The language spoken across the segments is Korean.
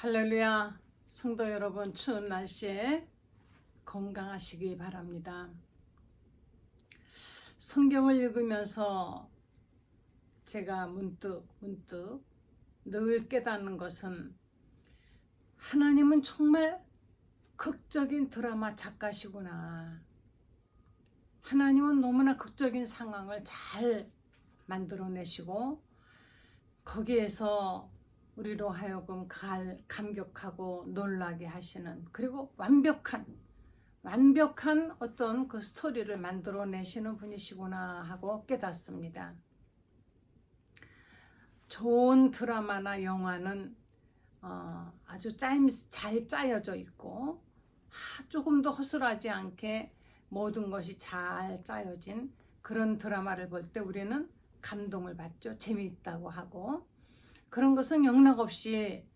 할렐루야. 성도 여러분, 추운 날씨에 건강하시기 바랍니다. 성경을 읽으면서 제가 문득 늘 깨닫는 것은 하나님은 정말 극적인 드라마 작가시구나. 하나님은 너무나 극적인 상황을 잘 만들어내시고 거기에서 우리로 하여금 감격하고 놀라게 하시는, 그리고 완벽한 어떤 그 스토리를 만들어내시는 분이시구나 하고 깨닫습니다. 좋은 드라마나 영화는 아주 잘 짜여져 있고 조금도 허술하지 않게 모든 것이 잘 짜여진 그런 드라마를 볼 때 우리는 감동을 받죠. 재미있다고 하고, 그런 것은 영락없이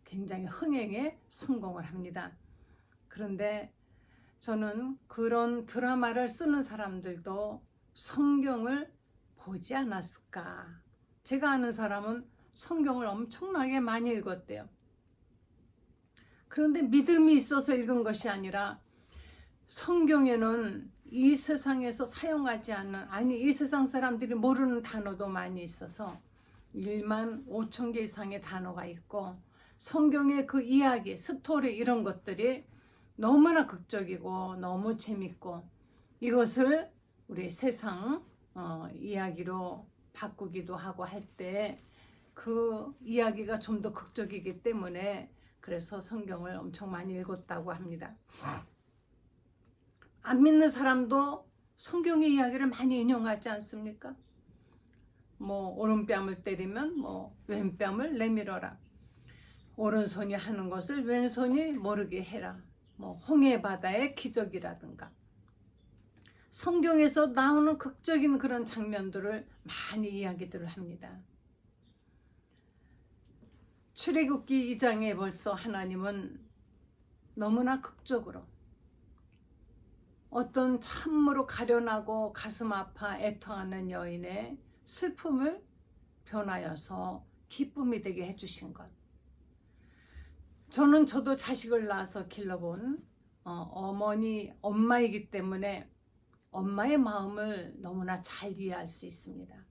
굉장히 흥행에 성공을 합니다. 그런데 저는 그런 드라마를 쓰는 사람들도 성경을 보지 않았을까? 제가 아는 사람은 성경을 엄청나게 많이 읽었대요. 그런데 믿음이 있어서 읽은 것이 아니라 성경에는 이 세상에서 사용하지 않는, 이 세상 사람들이 모르는 단어도 많이 있어서 1만 5천 개 이상의 단어가 있고, 성경의 그 이야기, 스토리 이런 것들이 너무나 극적이고 너무 재밌고, 이것을 우리 세상 이야기로 바꾸기도 하고 할 때 그 이야기가 좀 더 극적이기 때문에 그래서 성경을 엄청 많이 읽었다고 합니다. 안 믿는 사람도 성경의 이야기를 많이 인용하지 않습니까? 오른뺨을 때리면 왼뺨을 내밀어라. 오른손이 하는 것을 왼손이 모르게 해라. 홍해 바다의 기적이라든가. 성경에서 나오는 극적인 그런 장면들을 많이 이야기들을 합니다. 출애굽기 2장에 벌써 하나님은 너무나 극적으로 어떤 참으로 가련하고 가슴 아파 애통하는 여인의 슬픔을 변하여서 기쁨이 되게 해주신 것. 저도 자식을 낳아서 길러본 엄마이기 때문에 엄마의 마음을 너무나 잘 이해할 수 있습니다.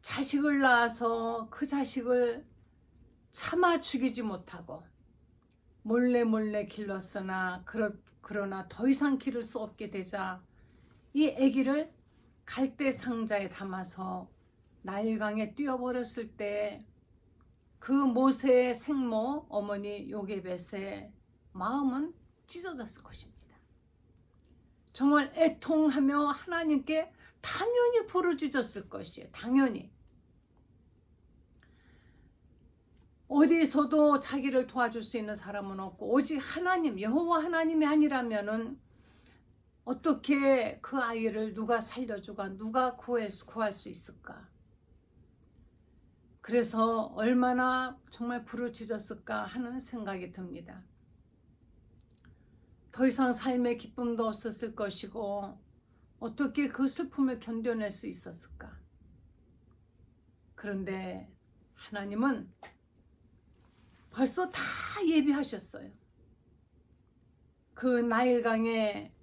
자식을 낳아서 그 자식을 참아 죽이지 못하고 몰래 길렀으나 그러나 더 이상 기를 수 없게 되자 이 아기를 갈대 상자에 담아서 나일강에 뛰어버렸을 때 그 모세의 생모 어머니 요게벳의 마음은 찢어졌을 것입니다. 정말 애통하며 하나님께 당연히 부르짖었을 것이에요. 당연히. 어디서도 자기를 도와줄 수 있는 사람은 없고 오직 하나님, 여호와 하나님이 아니라면은 어떻게 그 아이를 누가 살려주고 누가 구할 수 있을까? 그래서 얼마나 정말 부르짖었을까 하는 생각이 듭니다. 더 이상 삶의 기쁨도 없었을 것이고 어떻게 그 슬픔을 견뎌낼 수 있었을까? 그런데 하나님은 벌써 다 예비하셨어요. 그 나일강에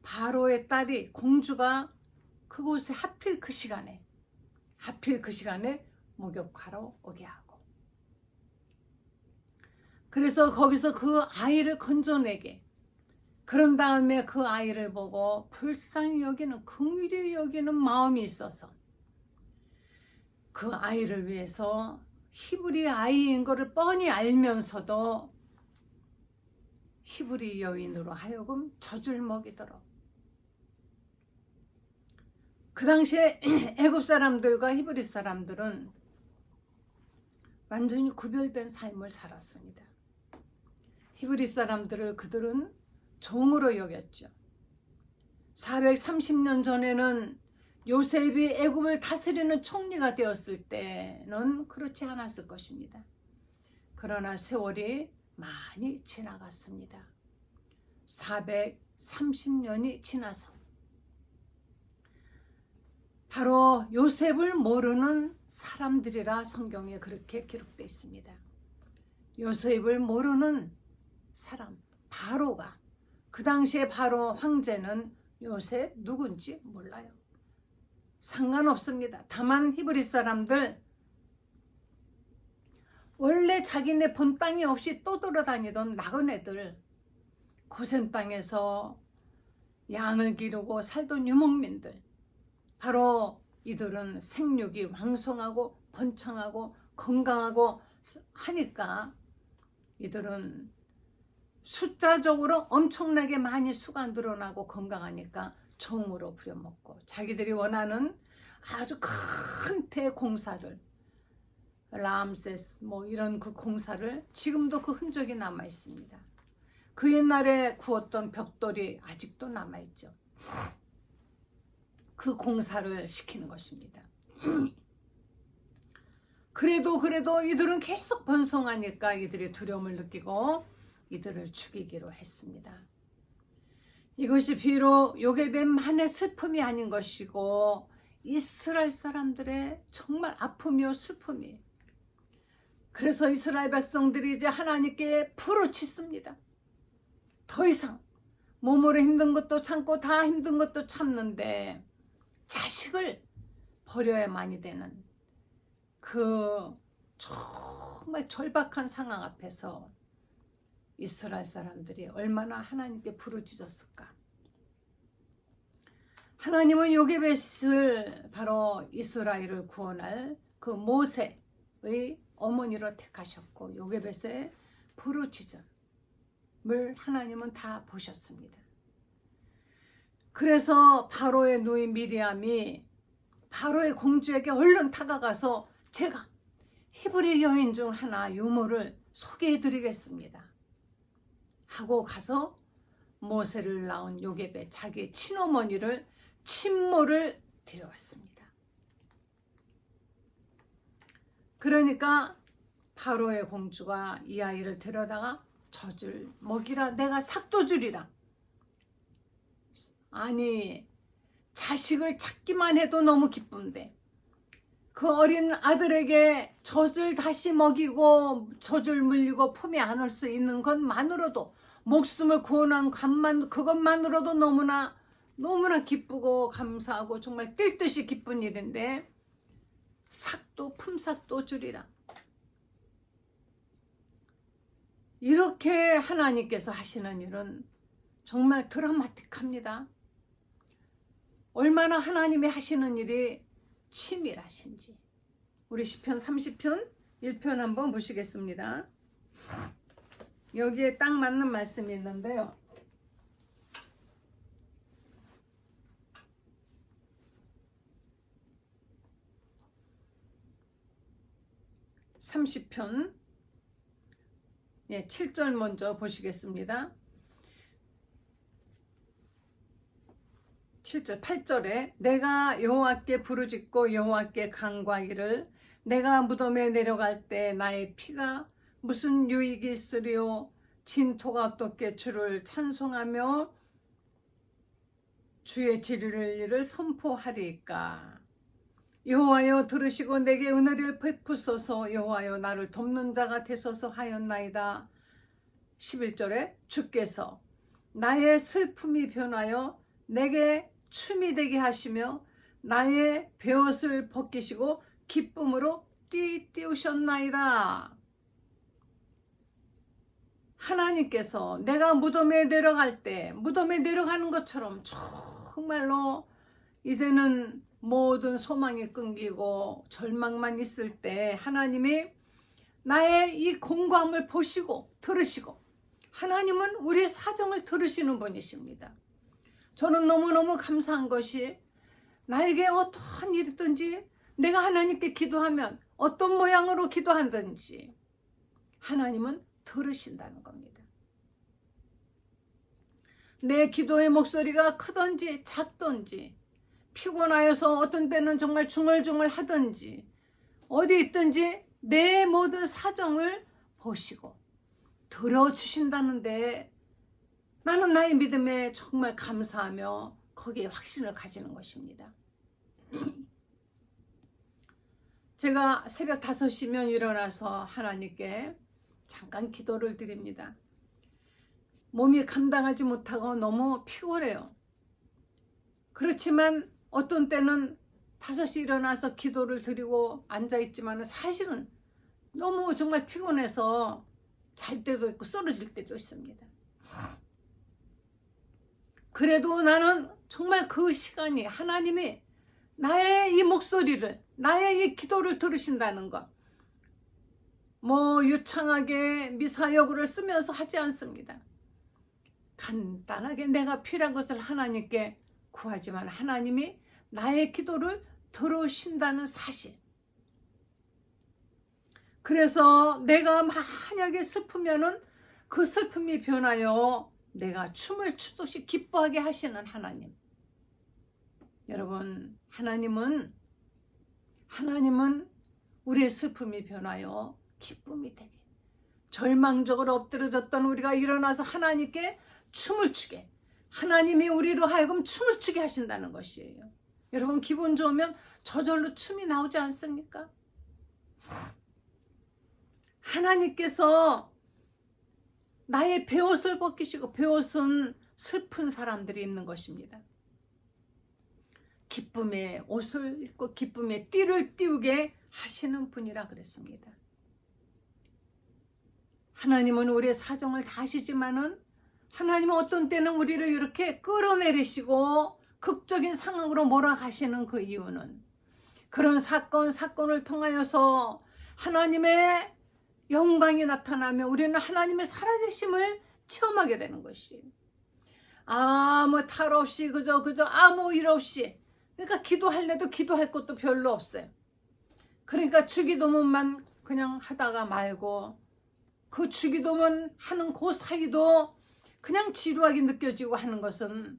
바로의 딸이, 공주가 그곳에 하필 그 시간에 목욕하러 오게 하고, 그래서 거기서 그 아이를 건져내게, 그런 다음에 그 아이를 보고 불쌍히 여기는, 긍휼히 여기는 마음이 있어서 그 아이를 위해서 히브리 아이인 것을 뻔히 알면서도 히브리 여인으로 하여금 젖을 먹이도록. 그 당시에 애굽 사람들과 히브리 사람들은 완전히 구별된 삶을 살았습니다. 히브리 사람들을 그들은 종으로 여겼죠. 430년 전에는 요셉이 애굽을 다스리는 총리가 되었을 때는 그렇지 않았을 것입니다. 그러나 세월이 많이 지나갔습니다. 430년이 지나서 바로 요셉을 모르는 사람들이라 성경에 그렇게 기록되어 있습니다. 요셉을 모르는 사람, 바로가, 그 당시에 바로 황제는 요셉 누군지 몰라요. 상관없습니다. 다만 히브리 사람들 원래 자기네 본 땅이 없이 떠돌아다니던 나그네들, 고센 땅에서 양을 기르고 살던 유목민들, 바로 이들은 생육이 왕성하고 번창하고 건강하고 하니까 이들은 숫자적으로 엄청나게 많이 수가 늘어나고 건강하니까 종으로 부려먹고 자기들이 원하는 아주 큰 대공사를, 람세스 뭐 이런 그 공사를, 지금도 그 흔적이 남아 있습니다. 그 옛날에 구웠던 벽돌이 아직도 남아 있죠. 그 공사를 시키는 것입니다. 그래도 이들은 계속 번성하니까 이들이 두려움을 느끼고 이들을 죽이기로 했습니다. 이것이 비록 요게벳만의 슬픔이 아닌 것이고 이스라엘 사람들의 정말 아픔이요 슬픔이. 그래서 이스라엘 백성들이 이제 하나님께 부르짖습니다. 더 이상 몸으로 힘든 것도 참고 다 힘든 것도 참는데 자식을 버려야만이 되는 그 정말 절박한 상황 앞에서 이스라엘 사람들이 얼마나 하나님께 부르짖었을까. 하나님은 요게벳을 바로 이스라엘을 구원할 그 모세의 어머니로 택하셨고 요게벳의 부르짖음을 하나님은 다 보셨습니다. 그래서 바로의 누이 미리암이 바로의 공주에게 얼른 다가가서 제가 히브리 여인 중 하나 유모를 소개해 드리겠습니다 하고 가서 모세를 낳은 요게벳 자기 친어머니를 친모를 데려왔습니다. 그러니까 바로의 공주가 이 아이를 데려다가 젖을 먹이라, 내가 삭도 주리라. 아니, 자식을 찾기만 해도 너무 기쁜데 그 어린 아들에게 젖을 다시 먹이고 젖을 물리고 품에 안을 수 있는 것만으로도, 목숨을 구원한 그것만으로도 너무나 기쁘고 감사하고 정말 뛸 듯이 기쁜 일인데 삭도 품삭도 주리라. 이렇게 하나님께서 하시는 일은 정말 드라마틱합니다. 얼마나 하나님이 하시는 일이 치밀하신지. 우리 시편 30편 1편 한번 보시겠습니다. 여기에 딱 맞는 말씀이 있는데요. (30편) 7절 먼저 보시겠습니다. 7절, 8절에 내가 여호와께 부르짖고 여호와께 간구하기를 내가 무덤에 내려갈 때 나의 피가 무슨 유익이 있으리요. 진토가 어떻게 주를 찬송하며 주의 지리를 일을 선포하리까. 여호와여 들으시고 내게 은혜를 베푸소서. 여호와여 나를 돕는 자가 되소서 하였나이다. 11절에 주께서 나의 슬픔이 변하여 내게 춤이 되게 하시며 나의 베옷을 벗기시고 기쁨으로 띄우셨나이다. 하나님께서 내가 무덤에 내려갈 때 무덤에 내려가는 것처럼 정말로 이제는 모든 소망이 끊기고 절망만 있을 때 하나님이 나의 이 공고함을 보시고 들으시고, 하나님은 우리의 사정을 들으시는 분이십니다. 저는 너무너무 감사한 것이 나에게 어떠한 일이든지 내가 하나님께 기도하면 어떤 모양으로 기도하든지 하나님은 들으신다는 겁니다. 내 기도의 목소리가 크든지 작든지 피곤하여서 어떤 때는 정말 중얼중얼 하든지 어디 있든지 내 모든 사정을 보시고 들어주신다는데 나는 나의 믿음에 정말 감사하며 거기에 확신을 가지는 것입니다. 제가 새벽 5시면 일어나서 하나님께 잠깐 기도를 드립니다. 몸이 감당하지 못하고 너무 피곤해요. 그렇지만 어떤 때는 5시 일어나서 기도를 드리고 앉아있지만 사실은 너무 정말 피곤해서 잘 때도 있고 쓰러질 때도 있습니다. 그래도 나는 정말 그 시간이 하나님이 나의 이 목소리를, 나의 이 기도를 들으신다는 것, 뭐 유창하게 미사여구를 쓰면서 하지 않습니다. 간단하게 내가 필요한 것을 하나님께 구하지만 하나님이 나의 기도를 들으신다는 사실. 그래서 내가 만약에 슬프면은 그 슬픔이 변하여 내가 춤을 추듯이 기뻐하게 하시는 하나님. 여러분, 하나님은 우리의 슬픔이 변하여 기쁨이 되게, 절망적으로 엎드려졌던 우리가 일어나서 하나님께 춤을 추게, 하나님이 우리로 하여금 춤을 추게 하신다는 것이에요. 여러분, 기분 좋으면 저절로 춤이 나오지 않습니까? 하나님께서 나의 베옷을 벗기시고, 베옷은 슬픈 사람들이 입는 것입니다. 기쁨의 옷을 입고 기쁨의 띠를 띄우게 하시는 분이라 그랬습니다. 하나님은 우리의 사정을 다 아시지만은 하나님은 어떤 때는 우리를 이렇게 끌어내리시고 극적인 상황으로 몰아가시는 그 이유는 그런 사건을 통하여서 하나님의 영광이 나타나며 우리는 하나님의 살아계심을 체험하게 되는 것이에요. 아무 탈 없이 그저 아무 일 없이, 그러니까 기도할래도 기도할 것도 별로 없어요. 그러니까 주기도문만 그냥 하다가 말고 그 주기도문 하는 그 사이도 그냥 지루하게 느껴지고 하는 것은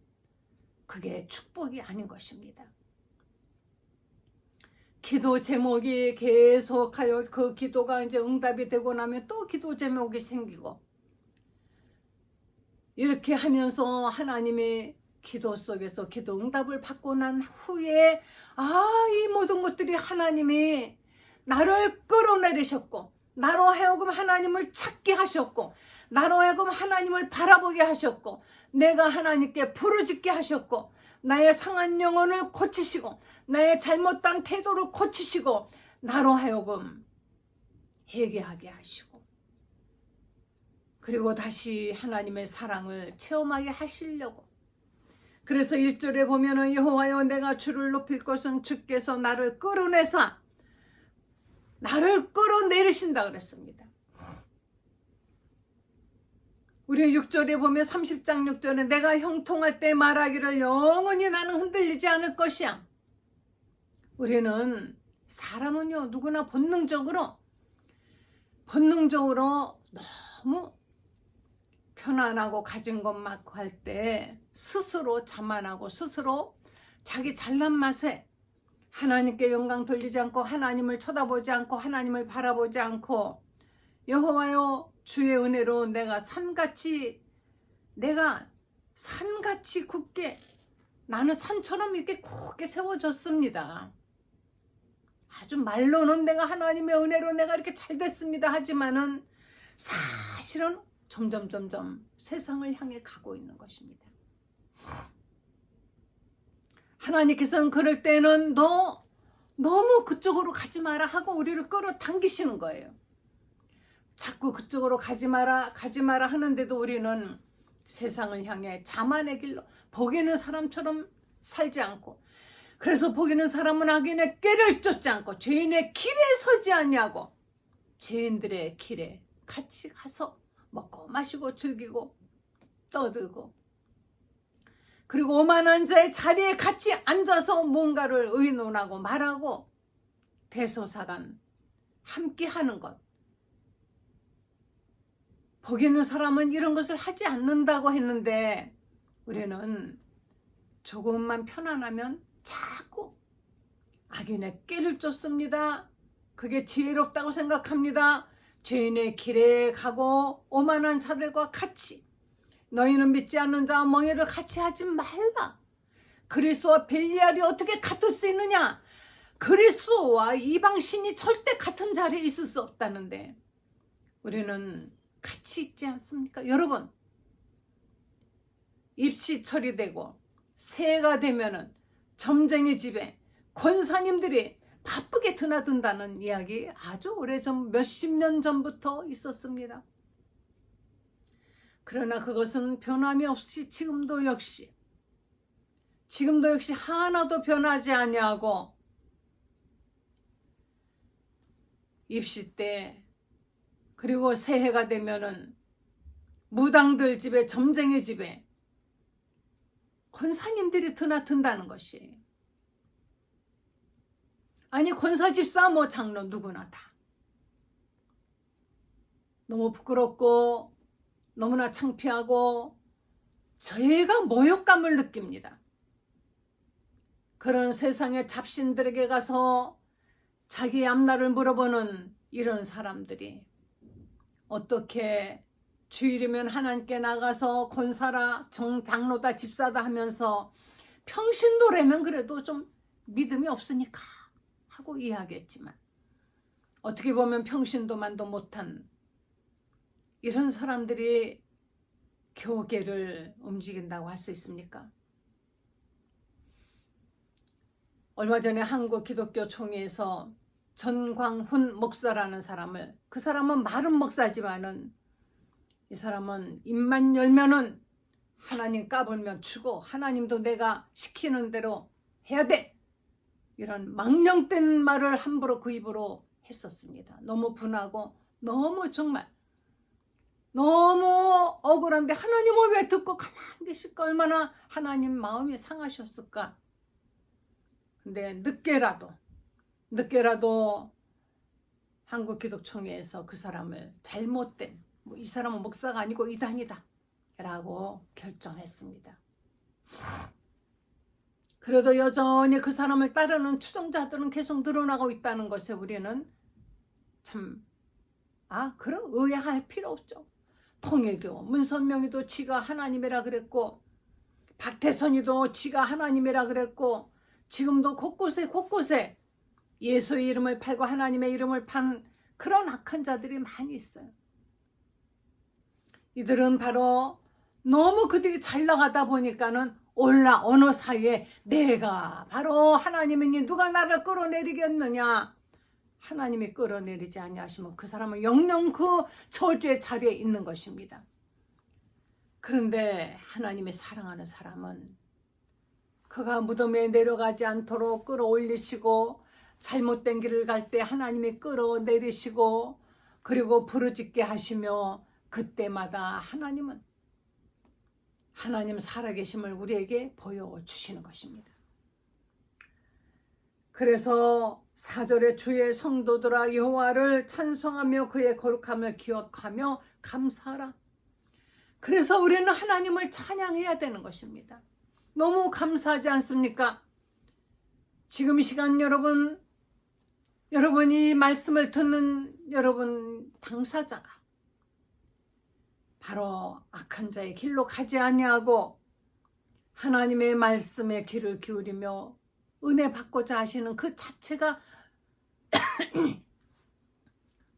그게 축복이 아닌 것입니다. 기도 제목이 계속하여 그 기도가 이제 응답이 되고 나면 또 기도 제목이 생기고, 이렇게 하면서 하나님의 기도 속에서 기도 응답을 받고 난 후에 이 모든 것들이 하나님이 나를 끌어내리셨고, 나로 하여금 하나님을 찾게 하셨고, 나로 하여금 하나님을 바라보게 하셨고, 내가 하나님께 부르짖게 하셨고, 나의 상한 영혼을 고치시고, 나의 잘못된 태도를 고치시고, 나로 하여금 회개하게 하시고, 그리고 다시 하나님의 사랑을 체험하게 하시려고. 그래서 1절에 보면은 여호와여 내가 주를 높일 것은 주께서 나를 끌어내사 나를 끌어내리신다 그랬습니다. 우리 6절에 보면 30장 6절에 내가 형통할 때 말하기를 영원히 나는 흔들리지 않을 것이야. 우리는 사람은요 누구나 본능적으로 너무 편안하고 가진 것 많고 할 때 스스로 자만하고 스스로 자기 잘난 맛에 하나님께 영광 돌리지 않고 하나님을 쳐다보지 않고 하나님을 바라보지 않고 여호와여 주의 은혜로 내가 산같이 굳게 나는 산처럼 이렇게 굳게 세워졌습니다. 아주 말로는 내가 하나님의 은혜로 내가 이렇게 잘 됐습니다 하지만은 사실은 점점 세상을 향해 가고 있는 것입니다. 하나님께서는 그럴 때는 너 너무 그쪽으로 가지 마라 하고 우리를 끌어당기시는 거예요. 자꾸 그쪽으로 가지 마라 하는데도 우리는 세상을 향해 자만의 길로 복이는 사람처럼 살지 않고, 그래서 복이는 사람은 악인의 꾀를 쫓지 않고 죄인의 길에 서지 아니하고 죄인들의 길에 같이 가서 먹고 마시고 즐기고 떠들고, 그리고 오만한 자의 자리에 같이 앉아서 뭔가를 의논하고 말하고 대소사간 함께 하는 것. 복 있는 사람은 이런 것을 하지 않는다고 했는데 우리는 조금만 편안하면 자꾸 악인의 꾀를 쫓습니다. 그게 지혜롭다고 생각합니다. 죄인의 길에 가고 오만한 자들과 같이, 너희는 믿지 않는 자와 멍에를 같이 하지 말라. 그리스도와 벨리알이 어떻게 같을 수 있느냐? 그리스도와 이방신이 절대 같은 자리에 있을 수 없다는데 우리는 같이 있지 않습니까? 여러분, 입시 처리되고 새해가 되면은 점쟁이 집에 권사님들이 바쁘게 드나든다는 이야기 아주 오래전 몇십 년 전부터 있었습니다. 그러나 그것은 변함이 없이 지금도 역시 하나도 변하지 아니하고 입시 때 그리고 새해가 되면은 무당들 집에 점쟁이 집에 권사님들이 드나든다는 것이 아니 권사 집사 뭐 장로 누구나 다 너무 부끄럽고 너무나 창피하고 저희가 모욕감을 느낍니다. 그런 세상의 잡신들에게 가서 자기의 앞날을 물어보는 이런 사람들이 어떻게 주일이면 하나님께 나가서 권사라 장로다 집사다 하면서 평신도라면 그래도 좀 믿음이 없으니까 하고 이해하겠지만 어떻게 보면 평신도만도 못한 이런 사람들이 교계를 움직인다고 할 수 있습니까? 얼마 전에 한국 기독교 총회에서 전광훈 목사라는 사람을, 그 사람은 마른 목사지만은 이 사람은 입만 열면은 하나님 까불면 주고 하나님도 내가 시키는 대로 해야 돼, 이런 망령된 말을 함부로 그 입으로 했었습니다. 너무 분하고 너무 정말 너무 억울한데 하나님은 왜 듣고 가만히 계실까? 얼마나 하나님 마음이 상하셨을까? 근데 늦게라도 한국 기독총회에서 그 사람을 잘못된, 이 사람은 목사가 아니고 이단이다 라고 결정했습니다. 그래도 여전히 그 사람을 따르는 추종자들은 계속 늘어나고 있다는 것에 우리는 참 그런 의아할 필요 없죠. 통일교 문선명이도 지가 하나님이라 그랬고 박태선이도 지가 하나님이라 그랬고 지금도 곳곳에 예수의 이름을 팔고 하나님의 이름을 판 그런 악한 자들이 많이 있어요. 이들은 바로 너무 그들이 잘 나가다 보니까는 어느 사이에 내가 바로 하나님이니 누가 나를 끌어내리겠느냐, 하나님이 끌어내리지 아니하시면 그 사람은 영영 그 저주의 자리에 있는 것입니다. 그런데 하나님이 사랑하는 사람은 그가 무덤에 내려가지 않도록 끌어올리시고 잘못된 길을 갈 때 하나님이 끌어내리시고 그리고 부르짖게 하시며 그때마다 하나님 살아계심을 우리에게 보여주시는 것입니다. 그래서 4절에 주의 성도들아 여호와를 찬송하며 그의 거룩함을 기억하며 감사하라. 그래서 우리는 하나님을 찬양해야 되는 것입니다. 너무 감사하지 않습니까? 지금 이 시간 여러분이 말씀을 듣는 여러분 당사자가 바로 악한 자의 길로 가지 아니하고 하나님의 말씀에 귀를 기울이며 은혜 받고자 하시는 그 자체가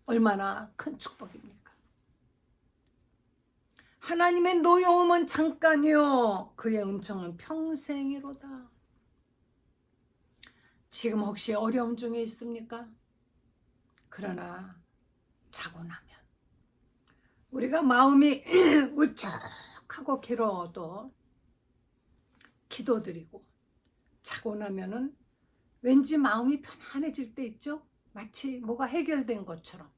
얼마나 큰 축복입니까? 하나님의 노여움은 잠깐이요 그의 은총은 평생이로다. 지금 혹시 어려움 중에 있습니까? 그러나 자고 나면 우리가 마음이 울적하고 괴로워도 기도드리고 자고 나면은 왠지 마음이 편안해질 때 있죠? 마치 뭐가 해결된 것처럼.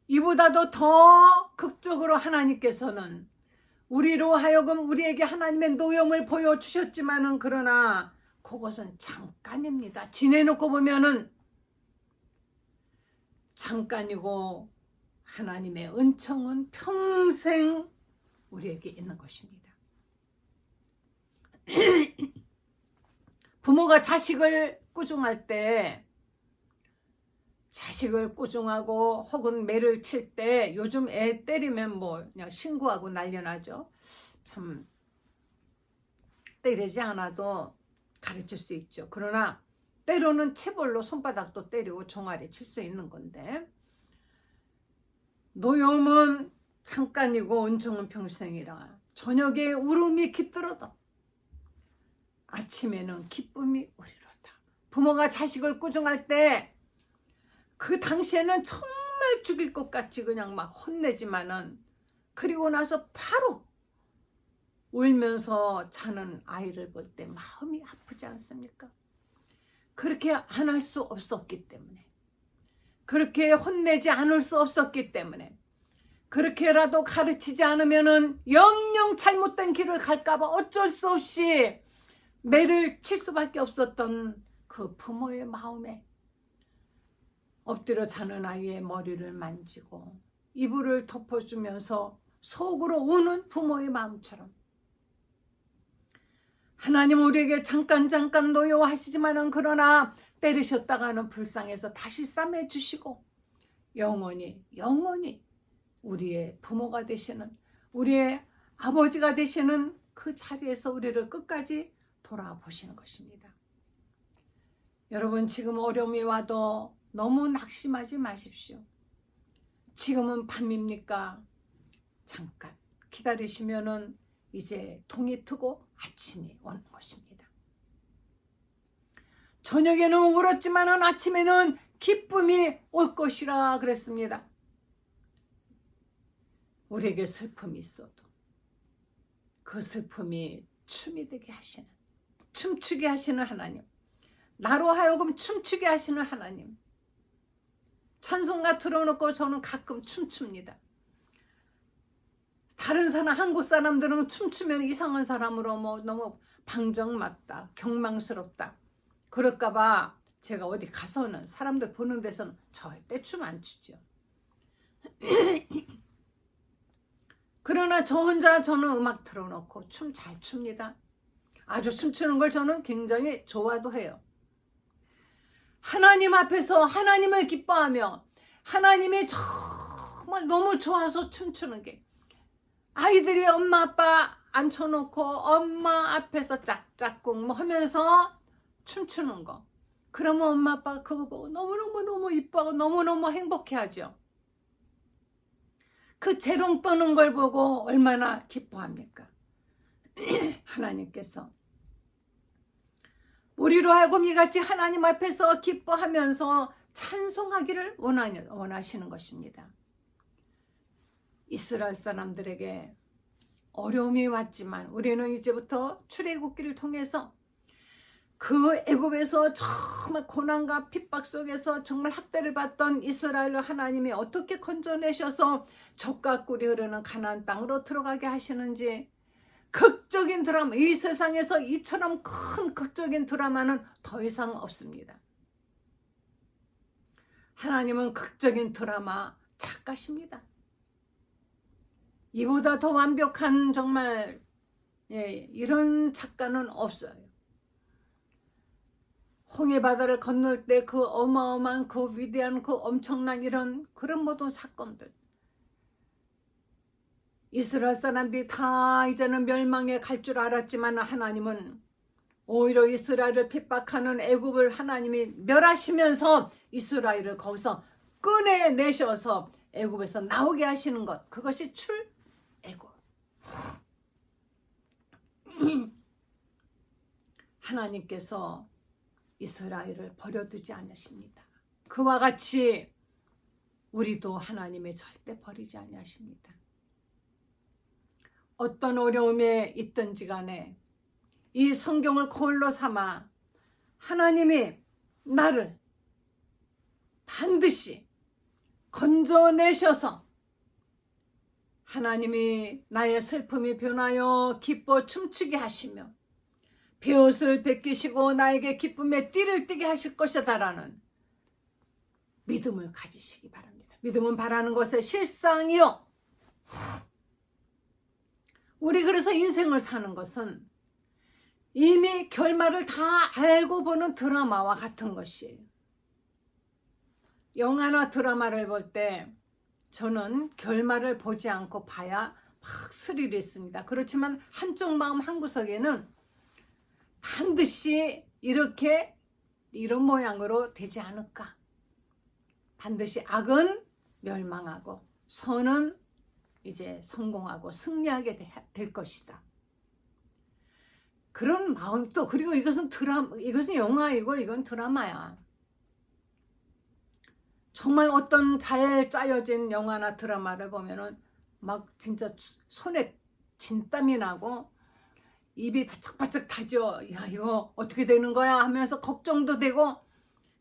이보다도 더 극적으로 하나님께서는 우리로 하여금 우리에게 하나님의 노여움을 보여주셨지만은 그러나 그것은 잠깐입니다. 지내놓고 보면은 잠깐이고 하나님의 은총은 평생 우리에게 있는 것입니다. 부모가 자식을 꾸중할 때, 자식을 꾸중하고 혹은 매를 칠 때 요즘 애 때리면 뭐 그냥 신고하고 난리 나죠. 참 때리지 않아도 가르칠 수 있죠. 그러나 때로는 체벌로 손바닥도 때리고 종아리 칠 수 있는 건데, 노여움은 잠깐이고 은총은 평생이라. 저녁에 울음이 깃들어도 아침에는 기쁨이 오리로다. 부모가 자식을 꾸중할 때 그 당시에는 정말 죽일 것 같이 그냥 막 혼내지만은, 그리고 나서 바로 울면서 자는 아이를 볼 때 마음이 아프지 않습니까? 그렇게 안 할 수 없었기 때문에, 그렇게 혼내지 않을 수 없었기 때문에, 그렇게라도 가르치지 않으면은 영영 잘못된 길을 갈까봐 어쩔 수 없이 매를 칠 수밖에 없었던 그 부모의 마음에, 엎드려 자는 아이의 머리를 만지고 이불을 덮어주면서 속으로 우는 부모의 마음처럼, 하나님 우리에게 잠깐 노여워하시지만은, 그러나 때리셨다가는 불쌍해서 다시 싸매주시고 영원히 우리의 부모가 되시는, 우리의 아버지가 되시는 그 자리에서 우리를 끝까지 돌아보시는 것입니다. 여러분, 지금 어려움이 와도 너무 낙심하지 마십시오. 지금은 밤입니까? 잠깐 기다리시면은 이제 동이 트고 아침이 오는 것입니다. 저녁에는 울었지만은 아침에는 기쁨이 올 것이라 그랬습니다. 우리에게 슬픔이 있어도 그 슬픔이 춤이 되게 하시는, 춤추게 하시는 하나님, 나로 하여금 춤추게 하시는 하나님. 찬송가 틀어놓고 저는 가끔 춤춥니다. 다른 사람, 한국 사람들은 춤추면 이상한 사람으로 뭐 너무 방정맞다, 경망스럽다 그럴까봐 제가 어디 가서는, 사람들 보는 데서는 절대 춤 안 추죠. 그러나 저 혼자 저는 음악 틀어놓고 춤 잘 춥니다. 아주 춤추는 걸 저는 굉장히 좋아도 해요. 하나님 앞에서 하나님을 기뻐하며 하나님이 정말 너무 좋아서 춤추는 게, 아이들이 엄마 아빠 앉혀놓고 엄마 앞에서 짝짝꿍 뭐 하면서 춤추는 거, 그러면 엄마 아빠가 그거 보고 너무너무 이뻐하고 너무너무 행복해하죠. 그 재롱 떠는 걸 보고 얼마나 기뻐합니까? 하나님께서 우리로 하여금 이같이 하나님 앞에서 기뻐하면서 찬송하기를 원하시는 것입니다. 이스라엘 사람들에게 어려움이 왔지만 우리는 이제부터 출애굽기를 통해서 그 애굽에서 정말 고난과 핍박 속에서 정말 학대를 받던 이스라엘을 하나님이 어떻게 건져내셔서 젖과 꿀이 흐르는 가나안 땅으로 들어가게 하시는지, 극적인 드라마, 이 세상에서 이처럼 큰 극적인 드라마는 더 이상 없습니다. 하나님은 극적인 드라마 작가십니다. 이보다 더 완벽한 정말 이런 작가는 없어요. 홍해 바다를 건널 때 그 어마어마한 그 위대한 그 엄청난 그런 모든 사건들, 이스라엘 사람들이 다 이제는 멸망에 갈 줄 알았지만 하나님은 오히려 이스라엘을 핍박하는 애굽을 하나님이 멸하시면서 이스라엘을 거기서 꺼내내셔서 애굽에서 나오게 하시는 것, 그것이 출애굽. 하나님께서 이스라엘을 버려두지 않으십니다. 그와 같이 우리도 하나님의 절대 버리지 아니하십니다. 어떤 어려움에 있든지 간에 이 성경을 거울로 삼아 하나님이 나를 반드시 건져내셔서 하나님이 나의 슬픔이 변하여 기뻐 춤추게 하시며 베옷을 벗기시고 나에게 기쁨의 띠를 띠게 하실 것이다라는 믿음을 가지시기 바랍니다. 믿음은 바라는 것의 실상이요. 우리 그래서 인생을 사는 것은 이미 결말을 다 알고 보는 드라마와 같은 것이에요. 영화나 드라마를 볼 때 저는 결말을 보지 않고 봐야 막 스릴이 있습니다. 그렇지만 한쪽 마음 한구석에는 반드시 이렇게 이런 모양으로 되지 않을까. 반드시 악은 멸망하고 선은 이제 성공하고 승리하게 될 것이다. 그런 마음. 또 그리고 이것은 이것은 영화이고 이건 드라마야. 정말 어떤 잘 짜여진 영화나 드라마를 보면은 막 진짜 손에 진땀이 나고 입이 바짝바짝 타죠. 야, 이거 어떻게 되는 거야 하면서 걱정도 되고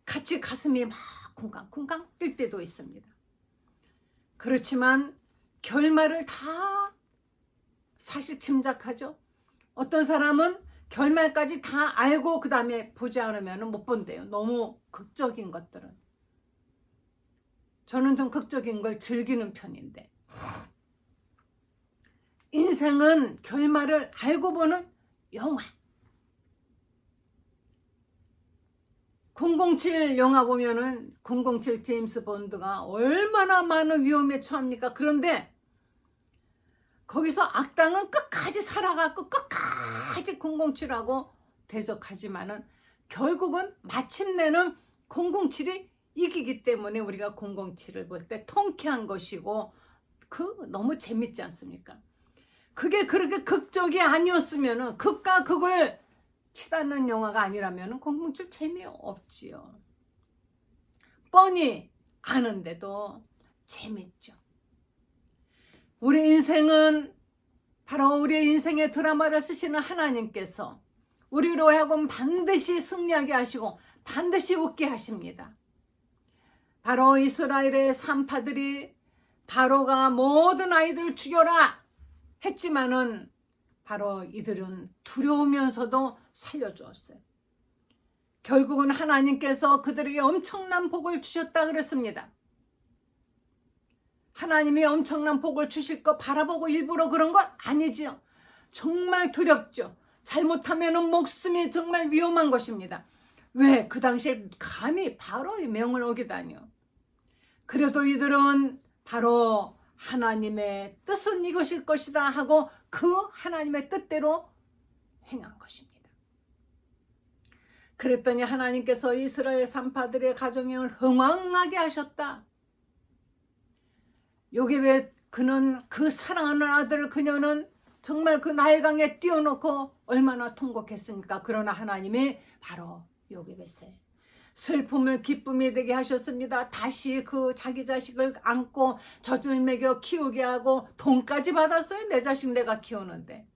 같이 가슴이 막 쿵쾅쿵쾅 뛸 때도 있습니다. 그렇지만 결말을 다 사실 짐작하죠. 어떤 사람은 결말까지 다 알고 그 다음에 보지 않으면 못 본대요. 너무 극적인 것들은. 저는 좀 극적인 걸 즐기는 편인데, 인생은 결말을 알고 보는 영화. 007 영화 보면은 007 제임스 본드가 얼마나 많은 위험에 처합니까? 그런데 거기서 악당은 끝까지 살아가고 끝까지 007하고 대적하지만은 결국은 마침내는 007이 이기기 때문에 우리가 007을 볼 때 통쾌한 것이고 너무 재밌지 않습니까? 그게 그렇게 극적이 아니었으면은 극과 극을 치닫는 영화가 아니라면은 007 재미없지요. 뻔히 아는데도 재밌죠. 우리 인생은 바로 우리의 인생의 드라마를 쓰시는 하나님께서 우리로 하여금 반드시 승리하게 하시고 반드시 웃게 하십니다. 바로 이스라엘의 산파들이 바로가 모든 아이들을 죽여라 했지만은 바로 이들은 두려우면서도 살려주었어요. 결국은 하나님께서 그들에게 엄청난 복을 주셨다 그랬습니다. 하나님이 엄청난 복을 주실 거 바라보고 일부러 그런 건 아니죠. 정말 두렵죠. 잘못하면 목숨이 정말 위험한 것입니다. 왜? 그 당시에 감히 바로의 명을 어기다니요. 그래도 이들은 바로 하나님의 뜻은 이것일 것이다 하고 그 하나님의 뜻대로 행한 것입니다. 그랬더니 하나님께서 이스라엘 산파들의 가정을 흥왕하게 하셨다. 요게 왜 그는 그 사랑하는 아들을 그녀는 정말 그 나일강에 띄워놓고 얼마나 통곡했습니까? 그러나 하나님이 바로 요게벳에 슬픔을 기쁨이 되게 하셨습니다. 다시 그 자기 자식을 안고 젖을 먹여 키우게 하고 돈까지 받았어요. 내 자식 내가 키우는데.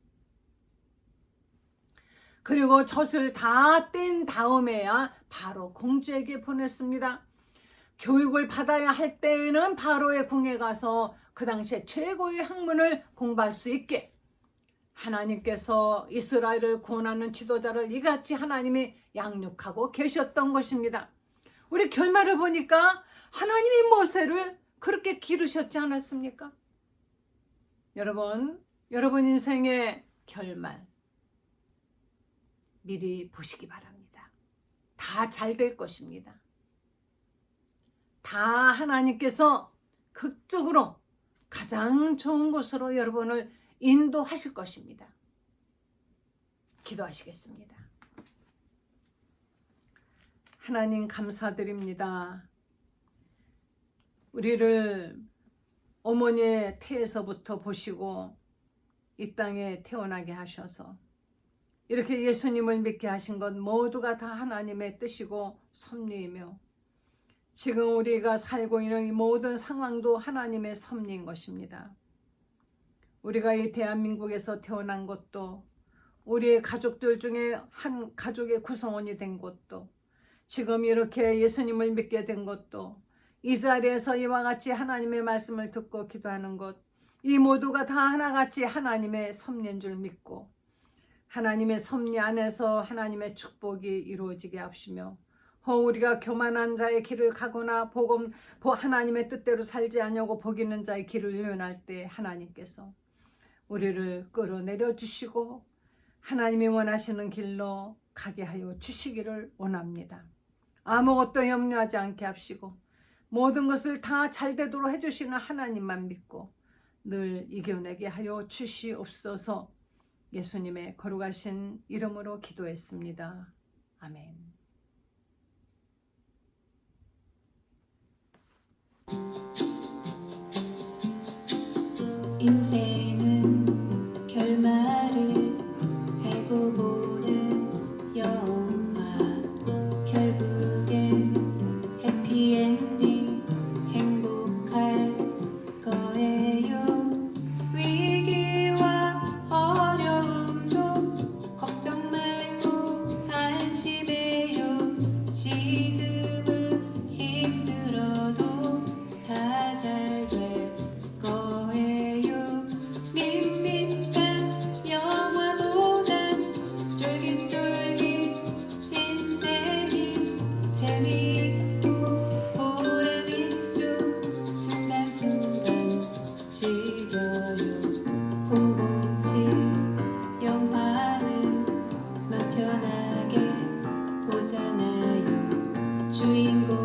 그리고 젖을 다 뗀 다음에야 바로 공주에게 보냈습니다. 교육을 받아야 할 때에는 바로의 궁에 가서 그 당시에 최고의 학문을 공부할 수 있게 하나님께서 이스라엘을 구원하는 지도자를 이같이 하나님이 양육하고 계셨던 것입니다. 우리 결말을 보니까 하나님이 모세를 그렇게 기르셨지 않았습니까? 여러분 인생의 결말 미리 보시기 바랍니다. 다 잘 될 것입니다. 다 하나님께서 극적으로 가장 좋은 곳으로 여러분을 인도하실 것입니다. 기도하시겠습니다. 하나님 감사드립니다. 우리를 어머니의 태에서부터 보시고 이 땅에 태어나게 하셔서 이렇게 예수님을 믿게 하신 것 모두가 다 하나님의 뜻이고 섭리이며 지금 우리가 살고 있는 이 모든 상황도 하나님의 섭리인 것입니다. 우리가 이 대한민국에서 태어난 것도 우리의 가족들 중에 한 가족의 구성원이 된 것도 지금 이렇게 예수님을 믿게 된 것도 이 자리에서 이와 같이 하나님의 말씀을 듣고 기도하는 것 이 모두가 다 하나같이 하나님의 섭리인 줄 믿고 하나님의 섭리 안에서 하나님의 축복이 이루어지게 하시며 우리가 교만한 자의 길을 가거나 하나님의 뜻대로 살지 않냐고 복있는 자의 길을 외면할 때 하나님께서 우리를 끌어내려 주시고 하나님이 원하시는 길로 가게 하여 주시기를 원합니다. 아무것도 염려하지 않게 하시고 모든 것을 다 잘되도록 해주시는 하나님만 믿고 늘 이겨내게 하여 주시옵소서. 예수님의 거룩하신 이름으로 기도했습니다. 아멘. 인생은 결말을 알고 보는 영화. 결국엔 해피엔딩 행복할 거예요. 위기와 어려움도 걱정 말고 안심해요. 지금은 힘들어도 다 잘 될 거예요. 밋밋한 영화보단 쫄깃쫄깃 인생이 재미있고 보람있죠. 순간순간 즐겨요. 007 영화는 맘 편하게 보잖아요. 주인공